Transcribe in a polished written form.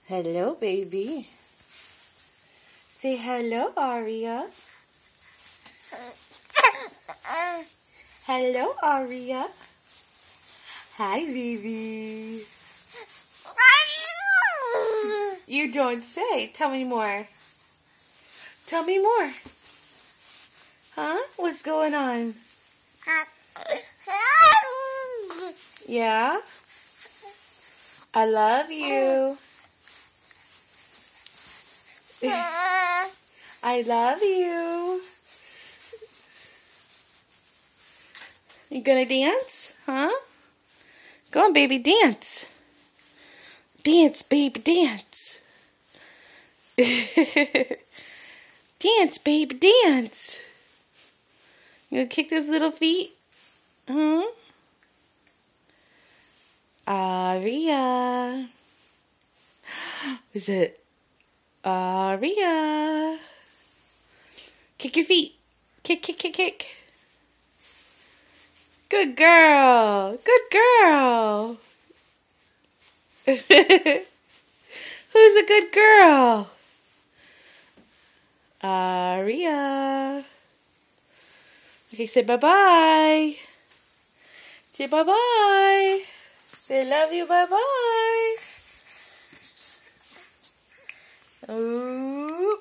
Hello, baby. Say hello, Aria. Hello, Aria. Hi, baby. You don't say. Tell me more. Tell me more. Huh? What's going on? Yeah? I love you. I love you. You gonna dance? Huh? Go on, baby, dance. Dance, baby, dance. Dance, baby, dance. You gonna kick those little feet? Huh? Aria. Is it Aria? Kick your feet. Kick, kick, kick, kick. Good girl. Good girl. Who's a good girl? Aria. Okay, say bye-bye. Say bye-bye. Say love you, bye-bye. Ooh.